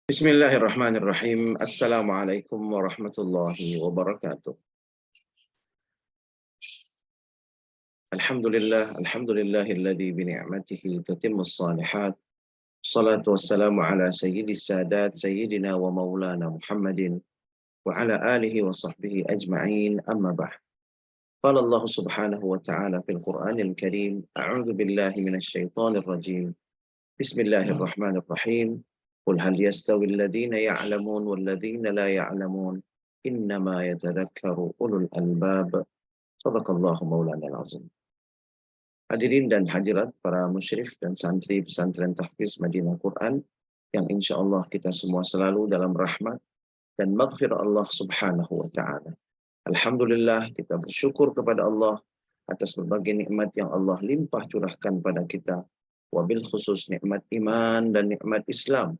Bismillahirrahmanirrahim. Assalamualaikum warahmatullahi wabarakatuh. Alhamdulillahilladzi bi ni'matihi tatimmus shalihat. Salatu wassalamu ala sayyidis sadat sayyidina wa maulana Muhammadin wa ala alihi wa sahbihi ajma'in. Amma ba'd. Qala Allah subhanahu wa ta'ala fil Qur'anil Karim, a'udzu billahi minasy syaithanir rajim. Bismillahirrahmanirrahim. Qul hal yastawi alladhina ya'lamun wal ladzina la ya'lamun innama yatadzakkaru ulul albab. Shadaqallahu maulanal azim. Hadirin dan hadirat para musyrif dan santri pesantren tahfiz Madinah Quran yang insya Allah kita semua selalu dalam rahmat dan maghfirah Allah subhanahu wa ta'ala. Alhamdulillah kita bersyukur kepada Allah atas berbagai nikmat yang Allah limpah curahkan pada kita. Wabil khusus nikmat iman dan nikmat Islam.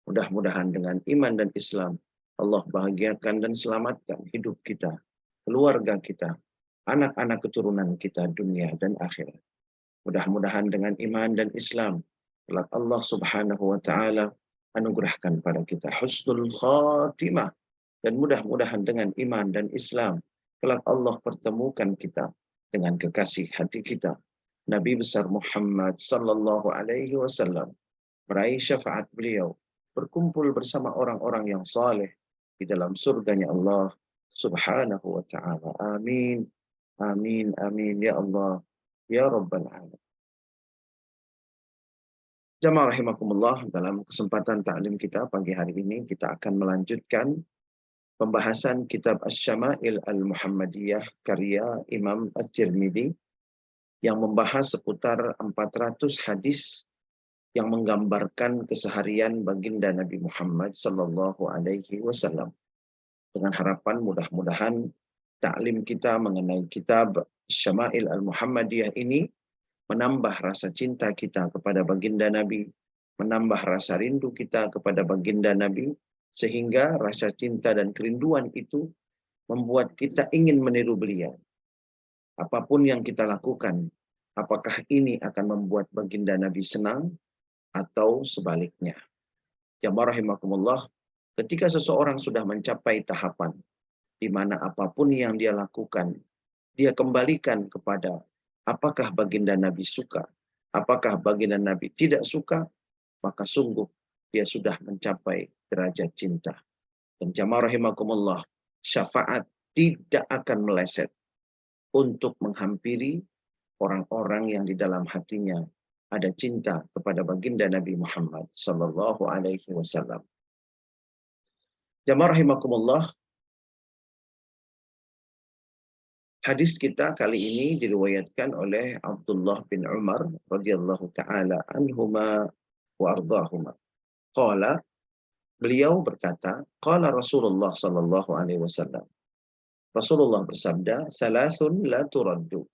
Mudah-mudahan dengan iman dan Islam Allah bahagiakan dan selamatkan hidup kita, keluarga kita, anak-anak keturunan kita dunia dan akhirat. Mudah-mudahan dengan iman dan Islam kelak Allah subhanahu wa ta'ala anugerahkan pada kita husnul khatimah. Dan mudah-mudahan dengan iman dan Islam kelak Allah pertemukan kita dengan kekasih hati kita, Nabi besar Muhammad sallallahu alaihi wasallam, meraih syafaat beliau, berkumpul bersama orang-orang yang saleh di dalam surganya Allah subhanahu wa ta'ala. Amin. Amin. Amin. Ya Allah. Ya Rabbal Alamin. Jamaah rahimakumullah, dalam kesempatan ta'lim kita pagi hari ini kita akan melanjutkan pembahasan kitab Asy-Syama'il Al-Muhammadiyah karya Imam At-Tirmidzi yang membahas seputar 400 hadis yang menggambarkan keseharian baginda Nabi Muhammad sallallahu alaihi wasallam. Dengan harapan mudah-mudahan ta'lim kita mengenai kitab Syama'il Al-Muhammadiyah ini menambah rasa cinta kita kepada baginda Nabi, menambah rasa rindu kita kepada baginda Nabi, sehingga rasa cinta dan kerinduan itu membuat kita ingin meniru beliau. Apapun yang kita lakukan, apakah ini akan membuat baginda Nabi senang atau sebaliknya. Jamaah rahimakumullah, ketika seseorang sudah mencapai tahapan di mana apapun yang dia lakukan, dia kembalikan kepada apakah baginda Nabi suka, apakah baginda Nabi tidak suka, maka sungguh dia sudah mencapai derajat cinta. Dan jamaah rahimakumullah, syafaat tidak akan meleset untuk menghampiri orang-orang yang di dalam hatinya ada cinta kepada baginda Nabi Muhammad sallallahu alaihi wasallam. Jamaah rahimakumullah, hadis kita kali ini diriwayatkan oleh Abdullah bin Umar radhiyallahu taala anhuma wa ardahuma. Qala, beliau berkata, qala Rasulullah sallallahu alaihi wasallam. Rasulullah bersabda, salasun la turaddu.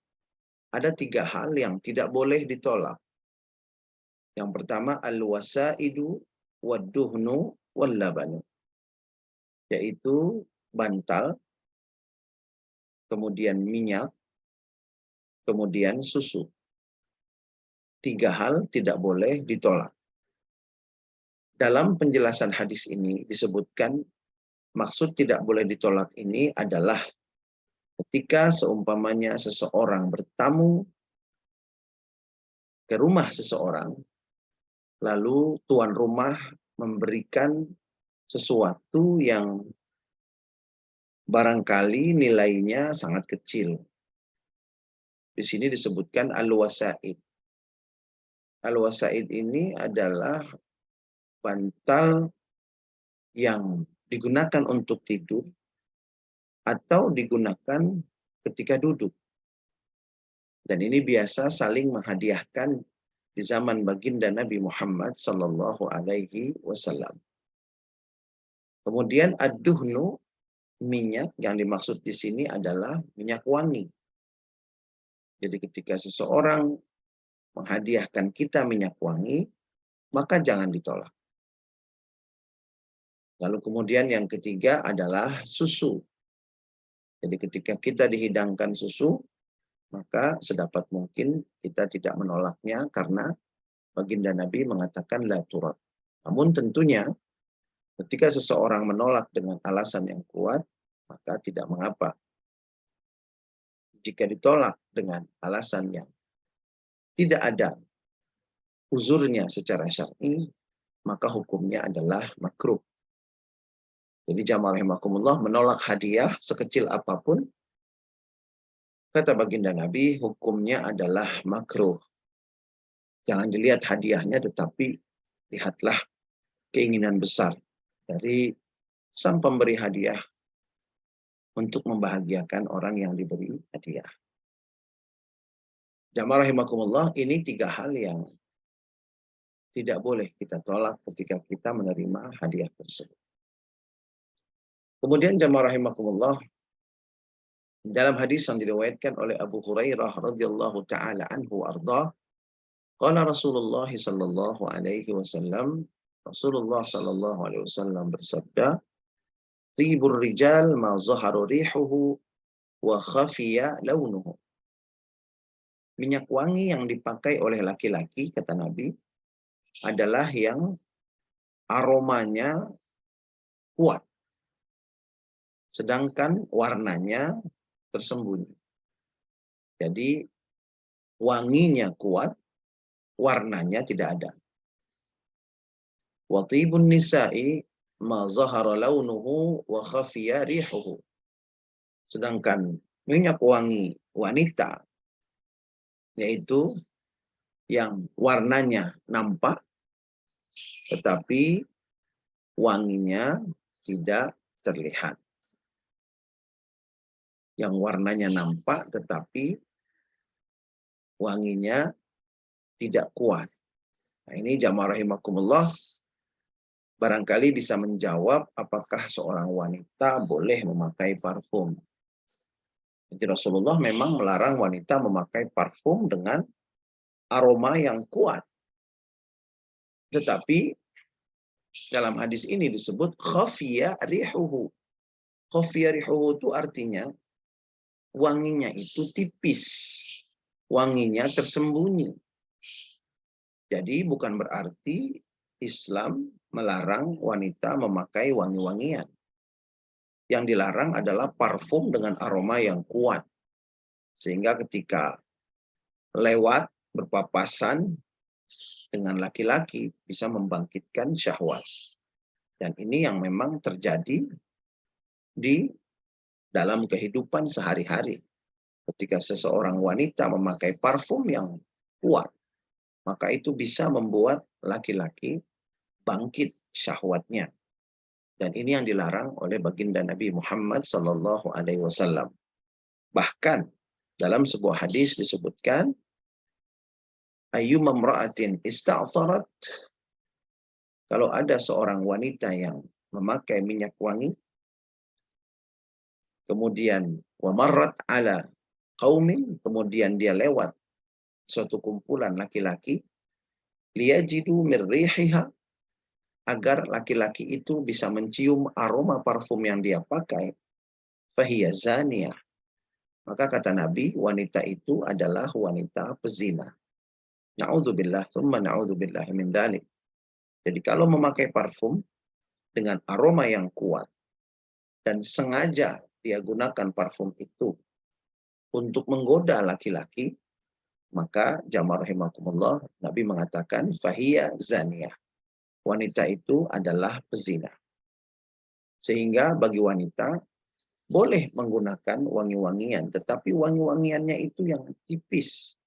Ada 3 hal yang tidak boleh ditolak. Yang pertama, al-wasaidu wad-duhnu wal-labanu. Yaitu bantal, kemudian minyak, kemudian susu. 3 hal tidak boleh ditolak. Dalam penjelasan hadis ini disebutkan maksud tidak boleh ditolak ini adalah ketika seumpamanya seseorang bertamu ke rumah seseorang, lalu tuan rumah memberikan sesuatu yang barangkali nilainya sangat kecil. Di sini disebutkan al-wasaid. Al-wasaid ini adalah bantal yang digunakan untuk tidur atau digunakan ketika duduk. Dan ini biasa saling menghadiahkan di zaman baginda Nabi Muhammad sallallahu alaihi wasallam. Kemudian ad-duhnu, minyak yang dimaksud di sini adalah minyak wangi. Jadi ketika seseorang menghadiahkan kita minyak wangi, maka jangan ditolak. Lalu kemudian yang ketiga adalah susu. Jadi ketika kita dihidangkan susu, maka sedapat mungkin kita tidak menolaknya karena baginda Nabi mengatakan la turad. Namun tentunya Ketika seseorang menolak dengan alasan yang kuat, maka tidak mengapa. Jika ditolak dengan alasan yang tidak ada uzurnya secara syar'i, maka hukumnya adalah makruh. Jadi jamaah rahimakumullah, menolak hadiah sekecil apapun, kata baginda Nabi, hukumnya adalah makruh. Jangan dilihat hadiahnya, tetapi lihatlah keinginan besar dari sang pemberi hadiah untuk membahagiakan orang yang diberi hadiah. Jamaah rahimakumullah, ini 3 hal yang tidak boleh kita tolak ketika kita menerima hadiah tersebut. Kemudian jamaah rahimakumullah, dalam hadis yang diriwayatkan oleh Abu Hurairah radhiyallahu taala anhu arda, qala Rasulullah sallallahu alaihi wasallam, Rasulullah sallallahu alaihi wasallam bersabda, "Tibur rijal ma zahara rihuhu wa khafiya launuhu." Minyak wangi yang dipakai oleh laki-laki, kata Nabi, adalah yang aromanya kuat, sedangkan warnanya tersembunyi. Jadi wanginya kuat, warnanya tidak ada. Wa tibun nisa'i ma zahara launuhu wa khafiya rihuhu. Sedangkan minyak wangi wanita, yaitu yang warnanya nampak tetapi wanginya tidak terlihat. Yang warnanya nampak tetapi wanginya tidak kuat. Nah, ini jamaah rahimakumullah, barangkali bisa menjawab apakah seorang wanita boleh memakai parfum. Jadi Rasulullah memang melarang wanita memakai parfum dengan aroma yang kuat. Tetapi dalam hadis ini disebut khafiya rihuhu. Khafiya rihuhu itu artinya wanginya itu tipis. Wanginya tersembunyi. Jadi bukan berarti Islam melarang wanita memakai wangi-wangian. Yang dilarang adalah parfum dengan aroma yang kuat. Sehingga ketika lewat berpapasan dengan laki-laki bisa membangkitkan syahwat. Dan ini yang memang terjadi di dalam kehidupan sehari-hari. Ketika seseorang wanita memakai parfum yang kuat, maka itu bisa membuat laki-laki bangkit syahwatnya. Dan ini yang dilarang oleh baginda Nabi Muhammad sallallahu alaihi wasallam. Bahkan dalam sebuah hadis disebutkan, ayyuma imra'atin ista'tarat, kalau ada seorang wanita yang memakai minyak wangi, kemudian wa marrat ala qaumin, kemudian dia lewat suatu kumpulan laki-laki, liyajidu min rihiha, agar laki-laki itu bisa mencium aroma parfum yang dia pakai, fahiya zaniyah, maka kata Nabi, wanita itu adalah wanita pezina. Na'udzubillah, thumma na'udzubillah min dzalik. Jadi kalau memakai parfum dengan aroma yang kuat dan sengaja dia gunakan parfum itu untuk menggoda laki-laki, maka jamaah rahimakumullah, Nabi mengatakan fahiya zaniyah. Wanita itu adalah pezina. Sehingga bagi wanita boleh menggunakan wangi-wangian, tetapi wangi-wangiannya itu yang tipis.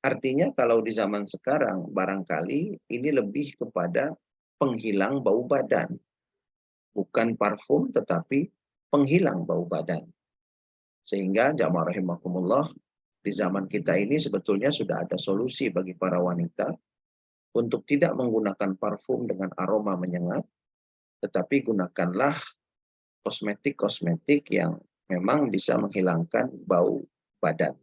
Artinya kalau di zaman sekarang barangkali ini lebih kepada penghilang bau badan. Bukan parfum tetapi penghilang bau badan. Sehingga jamaah rahimakumullah, di zaman kita ini sebetulnya sudah ada solusi bagi para wanita untuk tidak menggunakan parfum dengan aroma menyengat, tetapi gunakanlah kosmetik-kosmetik yang memang bisa menghilangkan bau badan.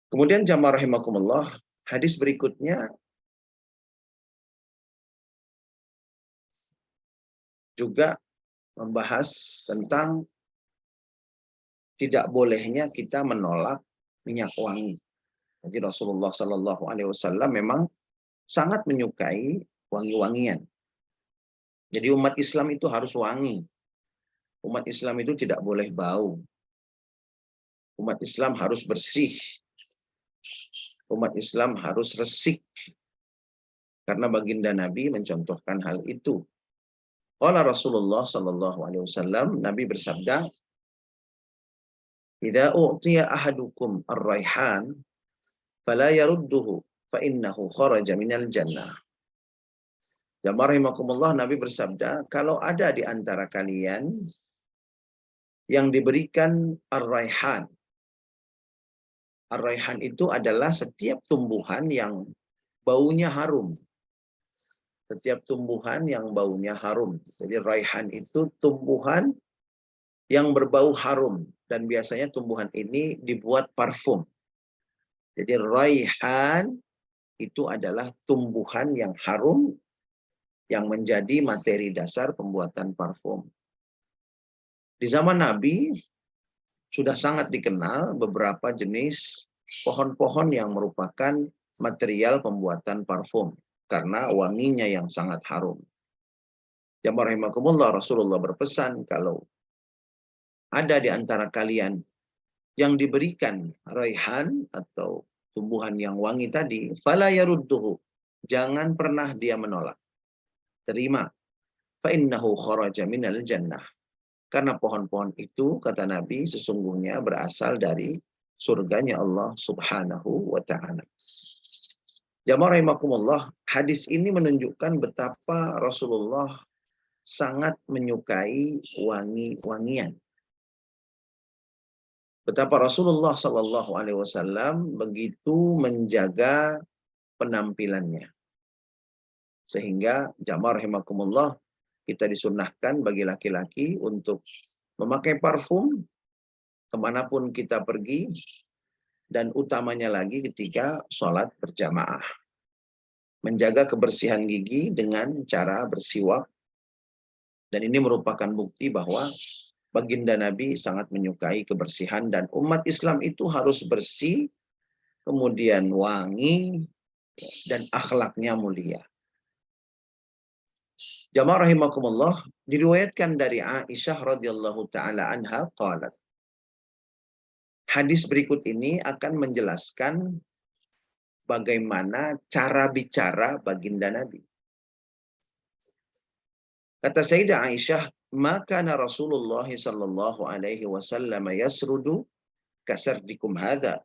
Kemudian jamaah rahimakumullah, hadis berikutnya juga membahas tentang tidak bolehnya kita menolak minyak wangi. Jadi Rasulullah Shallallahu Alaihi Wasallam memang sangat menyukai wangi-wangian. Jadi umat Islam itu harus wangi. Umat Islam itu tidak boleh bau. Umat Islam harus bersih. Umat Islam harus resik. Karena baginda Nabi mencontohkan hal itu. Qala Rasulullah sallallahu alaihi wasallam, Nabi bersabda, "Idza u'tiya ahadukum ar-raihan fala yarudduhu fa innahu kharaja minal jannah." Jamaah rahimakumullah, Nabi bersabda, kalau ada di antara kalian yang diberikan ar-raihan. Ar-raihan itu adalah setiap tumbuhan yang baunya harum. Setiap tumbuhan yang baunya harum. Jadi raihan itu tumbuhan yang berbau harum. Dan biasanya tumbuhan ini dibuat parfum. Jadi raihan itu adalah tumbuhan yang harum yang menjadi materi dasar pembuatan parfum. Di zaman Nabi sudah sangat dikenal beberapa jenis pohon-pohon yang merupakan material pembuatan parfum karena wanginya yang sangat harum. Jamaah rahimakumullah, Rasulullah berpesan kalau ada di antara kalian yang diberikan raihan atau tumbuhan yang wangi tadi, fala yarudduhu, jangan pernah dia menolak. Terima. Fa innahu kharaja minal jannah. Karena pohon-pohon itu, kata Nabi, sesungguhnya berasal dari surganya Allah Subhanahu wa ta'ala. Jamaah rahimakumullah, hadis ini menunjukkan betapa Rasulullah sangat menyukai wangi-wangian. Betapa Rasulullah Shallallahu Alaihi Wasallam begitu menjaga penampilannya. Sehingga jamaah rahimakumullah, kita disunnahkan bagi laki-laki untuk memakai parfum kemanapun kita pergi, dan utamanya lagi ketika sholat berjamaah. Menjaga kebersihan gigi dengan cara bersiwak. Dan ini merupakan bukti bahwa baginda Nabi sangat menyukai kebersihan dan umat Islam itu harus bersih, kemudian wangi, dan akhlaknya mulia. Jamaah rahimakumullah, diriwayatkan dari Aisyah radhiyallahu taala anha qalat. Hadis berikut ini akan menjelaskan bagaimana cara bicara baginda Nabi. Kata Sayyidah Aisyah, "Maka Rasulullah sallallahu alaihi wasallam yasrudu kasardikum hadza,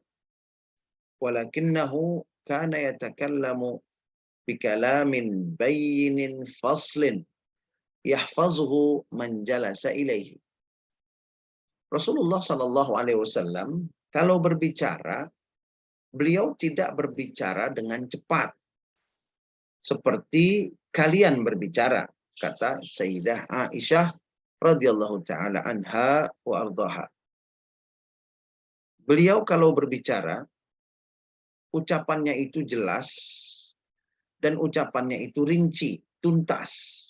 walakinnahu kana yatakallamu bikalamin bayyinin faslin yahfazuhu man jalasa ilaihi." Rasulullah sallallahu alaihi wasallam kalau berbicara, beliau tidak berbicara dengan cepat seperti kalian berbicara, kata Sayyidah Aisyah radhiyallahu taala anha wa ardhaha. Beliau kalau berbicara, ucapannya itu jelas dan ucapannya itu rinci, tuntas.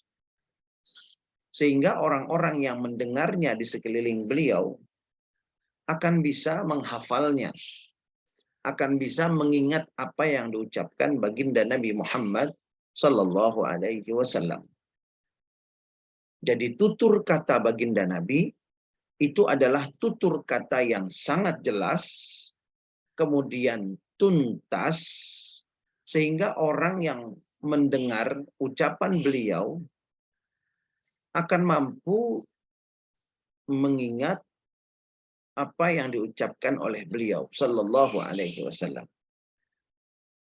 Sehingga orang-orang yang mendengarnya di sekeliling beliau akan bisa menghafalnya, akan bisa mengingat apa yang diucapkan baginda Nabi Muhammad sallallahu alaihi wasallam. Jadi tutur kata baginda Nabi itu adalah tutur kata yang sangat jelas, kemudian tuntas, sehingga orang yang mendengar ucapan beliau akan mampu mengingat apa yang diucapkan oleh beliau sallallahu alaihi wasallam.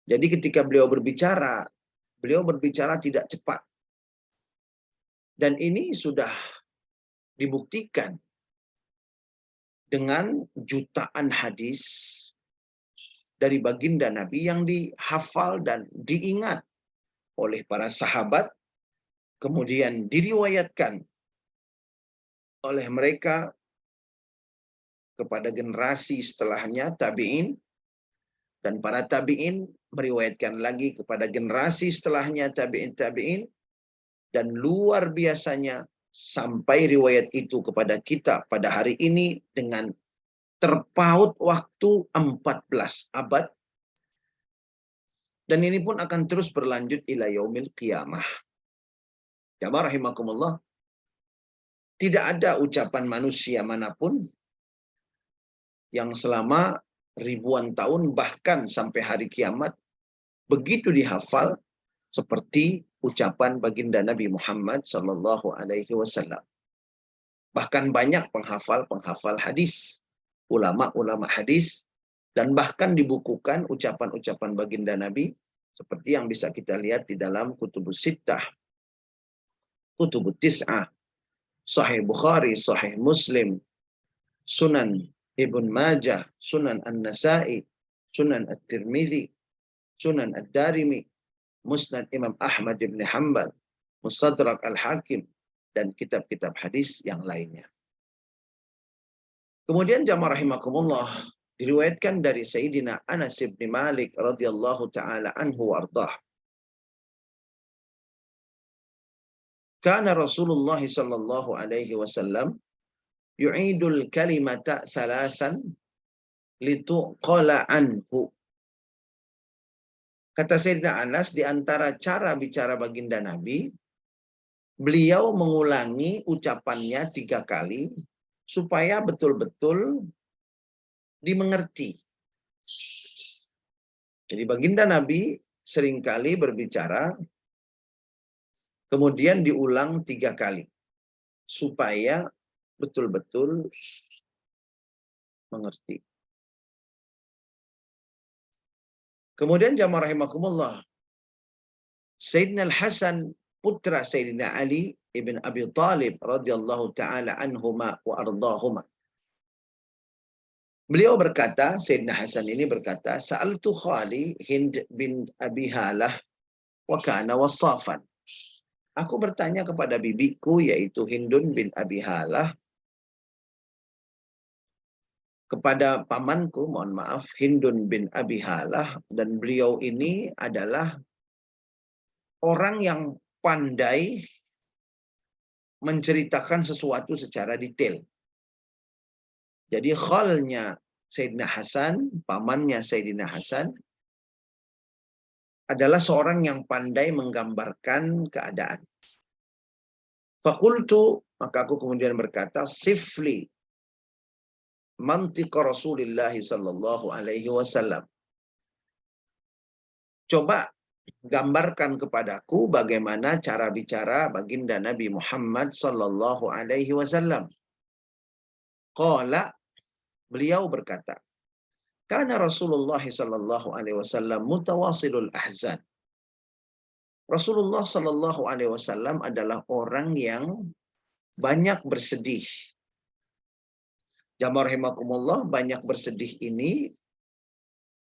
Jadi ketika beliau berbicara tidak cepat. Dan ini sudah dibuktikan dengan jutaan hadis dari baginda Nabi yang dihafal dan diingat oleh para sahabat, kemudian diriwayatkan oleh mereka kepada generasi setelahnya, tabi'in, dan para tabi'in meriwayatkan lagi kepada generasi setelahnya, tabi'in, dan luar biasanya sampai riwayat itu kepada kita pada hari ini dengan terpaut waktu 14 abad. Dan ini pun akan terus berlanjut ila yaumil qiyamah. Jamaah rahimakumullah, tidak ada ucapan manusia manapun yang selama ribuan tahun bahkan sampai hari kiamat begitu dihafal seperti ucapan baginda Nabi Muhammad sallallahu alaihi wasallam. Bahkan banyak penghafal-penghafal hadis, ulama-ulama hadis, dan bahkan dibukukan ucapan-ucapan baginda Nabi seperti yang bisa kita lihat di dalam Kutubus Sittah, Kutubut Tis'ah, Sahih Bukhari, Sahih Muslim, Sunan Ibn Majah, Sunan An-Nasai, Sunan At-Tirmidzi, Sunan Ad-Darimi, Musnad Imam Ahmad ibn Hanbal, Mustadrak Al-Hakim, dan kitab-kitab hadis yang lainnya. Kemudian jamaah rahimakumullah, diriwayatkan dari Sayyidina Anas bin Malik radhiyallahu taala anhu wardah. Kana Rasulullah sallallahu alaihi wasallam yu'idul kalimata thalathan lituqala anhu. Kata Sayyidina Anas, di antara cara bicara baginda Nabi, beliau mengulangi ucapannya 3 kali supaya betul-betul dimengerti. Jadi baginda Nabi seringkali berbicara, kemudian diulang 3 kali supaya betul-betul mengerti. Kemudian jamaah rahimakumullah, Sayyidina Al-Hasan putra Sayyidina Ali ibn Abi Talib radhiyallahu taala anhuma wa ardahuma. Beliau berkata, Sayyidina Hasan ini berkata, Sa'altu khali Hind bin Abi Halah wa kana wasafan. Aku bertanya kepada bibiku yaitu Hindun bin Abi Halah, kepada pamanku, mohon maaf, Hindun bin Abi Halah, dan beliau ini adalah orang yang pandai menceritakan sesuatu secara detail. Jadi khalnya Sayyidina Hasan, pamannya Sayyidina Hasan, adalah seorang yang pandai menggambarkan keadaan. Fakultu, maka aku kemudian berkata, sifli mantiqa Rasulullah sallallahu alaihi wasallam. Coba gambarkan kepadaku bagaimana cara bicara baginda Nabi Muhammad sallallahu alaihi wasallam. Qala, beliau berkata, kana Rasulullah sallallahu alaihi wasallam mutawasilul ahzan. Rasulullah sallallahu alaihi wasallam adalah orang yang banyak bersedih. Jamaah rahimakumullah, banyak bersedih ini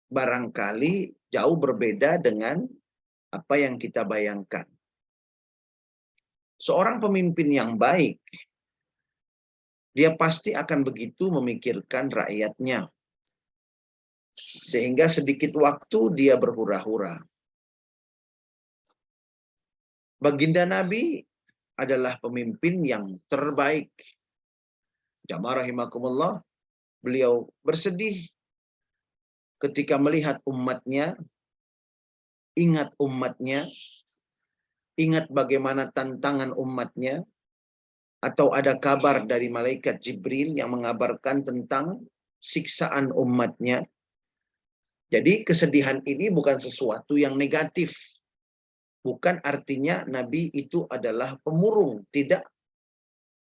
barangkali jauh berbeda dengan apa yang kita bayangkan. Seorang pemimpin yang baik, dia pasti akan begitu memikirkan rakyatnya. Sehingga sedikit waktu dia berhura-hura. Baginda Nabi adalah pemimpin yang terbaik. Jamaah rahimakumullah, beliau bersedih ketika melihat umatnya, ingat umatnya, ingat bagaimana tantangan umatnya, atau ada kabar dari malaikat Jibril yang mengabarkan tentang siksaan umatnya. Jadi kesedihan ini bukan sesuatu yang negatif. Bukan artinya Nabi itu adalah pemurung. Tidak.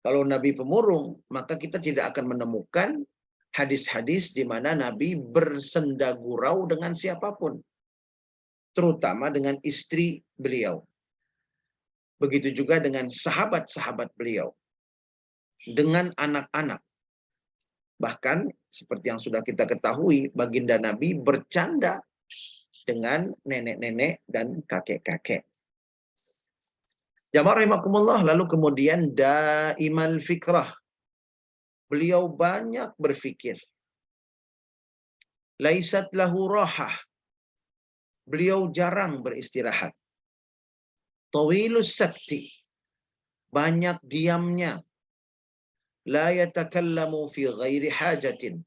Kalau Nabi pemurung, maka kita tidak akan menemukan hadis-hadis di mana Nabi bersenda gurau dengan siapapun. Terutama dengan istri beliau. Begitu juga dengan sahabat-sahabat beliau. Dengan anak-anak. Bahkan seperti yang sudah kita ketahui, baginda Nabi bercanda dengan nenek-nenek dan kakek-kakek. Jamaah rahimakumullah, lalu kemudian daimal fikrah. Beliau banyak berfikir. Laisat lahu rahah. Beliau jarang beristirahat. Tawilus sakti. Banyak diamnya. La yatakallamu fi ghairi hajatin.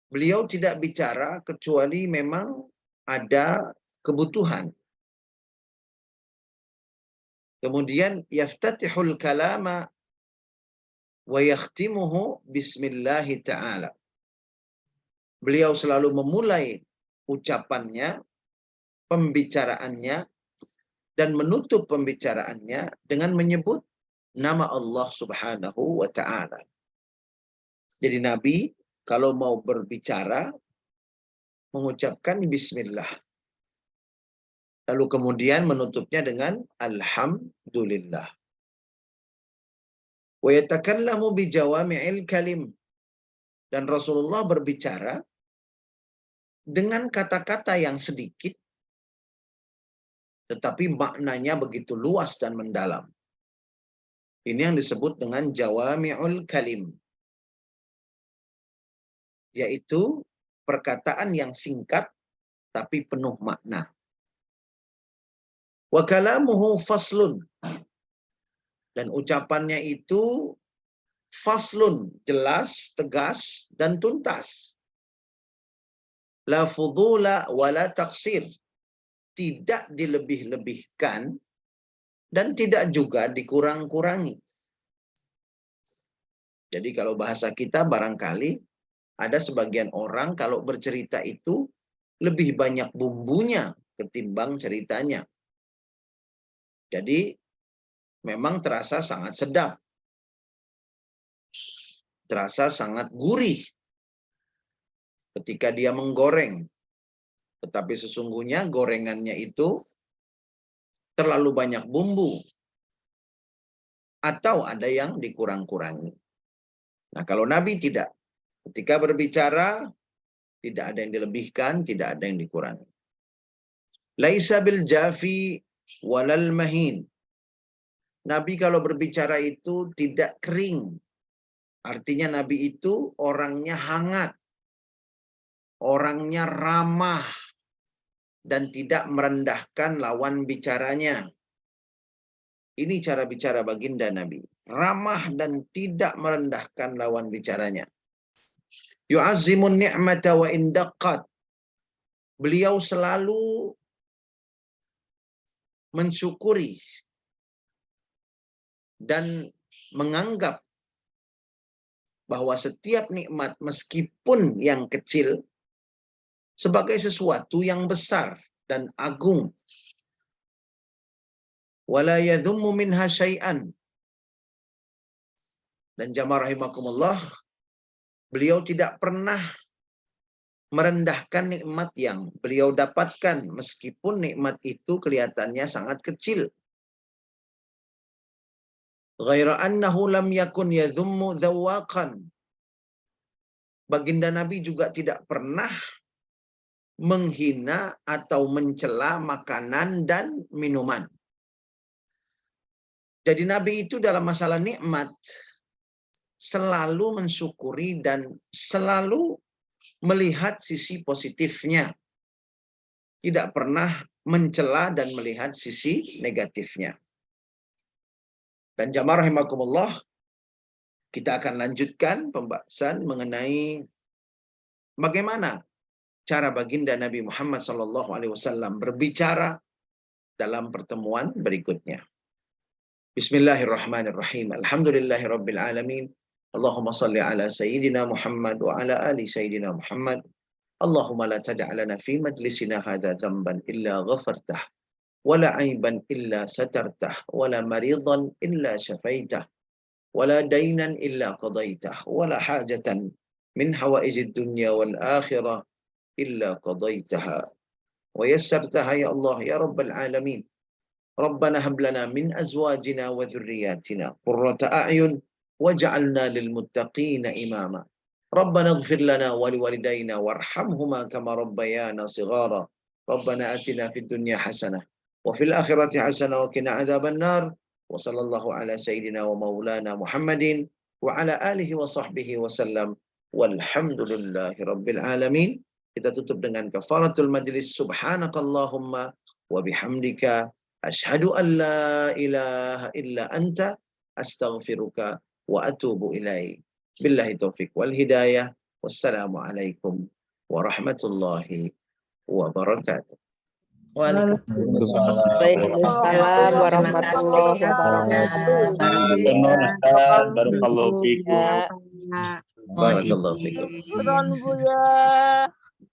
Beliau tidak bicara kecuali memang ada kebutuhan. Kemudian yaftatihul kalama wa yakhtimuhu bismillahi ta'ala. Beliau selalu memulai ucapannya, pembicaraannya, dan menutup pembicaraannya dengan menyebut nama Allah Subhanahu wa ta'ala. Jadi Nabi kalau mau berbicara mengucapkan bismillah. Lalu kemudian menutupnya dengan alhamdulillah. Wa yatakallamu bijawami'il kalim. Dan Rasulullah berbicara dengan kata-kata yang sedikit tetapi maknanya begitu luas dan mendalam. Ini yang disebut dengan jawami'ul kalim. Yaitu perkataan yang singkat tapi penuh makna. Wa kalamuhu faslun. Dan ucapannya itu faslun, jelas, tegas, dan tuntas. La fudula wa la taksir. Tidak dilebih-lebihkan dan tidak juga dikurang-kurangi. Jadi kalau bahasa kita barangkali ada sebagian orang kalau bercerita itu lebih banyak bumbunya ketimbang ceritanya. Jadi memang terasa sangat sedap. Terasa sangat gurih ketika dia menggoreng. Tetapi sesungguhnya gorengannya itu terlalu banyak bumbu. Atau ada yang dikurang-kurangi. Nah kalau Nabi tidak. Ketika berbicara, tidak ada yang dilebihkan, tidak ada yang dikurangi. Laisa bil jafi walal mahin. Nabi kalau berbicara itu tidak kering. Artinya Nabi itu orangnya hangat. Orangnya ramah. Dan tidak merendahkan lawan bicaranya. Ini cara bicara baginda Nabi. Ramah dan tidak merendahkan lawan bicaranya. Yu'azzimun ni'mata wa indaqat. Beliau selalu mensyukuri dan menganggap bahwa setiap nikmat meskipun yang kecil sebagai sesuatu yang besar dan agung. Wala yadhummu minha syai'an. Dan jamaah rahimakumullah, beliau tidak pernah merendahkan nikmat yang beliau dapatkan meskipun nikmat itu kelihatannya sangat kecil. Ghaira annahu lam yakun yadhummu dhawaqan. Baginda Nabi juga tidak pernah menghina atau mencela makanan dan minuman. Jadi Nabi itu dalam masalah nikmat selalu mensyukuri dan selalu melihat sisi positifnya. Tidak pernah mencela dan melihat sisi negatifnya. Dan jamaah rahimakumullah, kita akan lanjutkan pembahasan mengenai bagaimana cara baginda Nabi Muhammad SAW berbicara dalam pertemuan berikutnya. Bismillahirrahmanirrahim. Alhamdulillahirabbil alamin. Allahumma salli ala sayyidina Muhammad wa ala ali sayyidina Muhammad. Allahumma la tada' lana fi majlisina hadha dhanban illa ghafartah wa la 'aiban illa satartah wa la maridan illa syafaitah wa la daynan illa qadaitah wa la hajatan min hawaijid dunya wal akhirah illa qadaitaha wa yassartaha ya Allah ya rabbal alamin. Rabbana hab lana min azwajina wa dhurriyyatina qurrata a'yun waj'alna lil muttaqina imama. Rabbana ighfir lana wa liwalidayna warhamhuma kama rabbayana shighara. Rabbana atina fid dunya hasanah wa fil akhirati hasanah wa qina adzaban nar. Wa sallallahu ala sayyidina wa maulana Muhammadin wa ala alihi wa sahbihi wa sallam. Walhamdulillahi rabbil alamin. Kita tutup dengan kafaratul majlis. Subhanakallahumma wa bihamdika asyhadu an la ilaha illa anta astaghfiruka wa atubu ilaik. Billahi taufiq wal hidayah. Wassalamualaikum warahmatullahi wabarakatuh. Waalaikumsalam warahmatullahi wabarakatuh. Barakallahu fikum. Ya. Barakallahu fikum. Buya.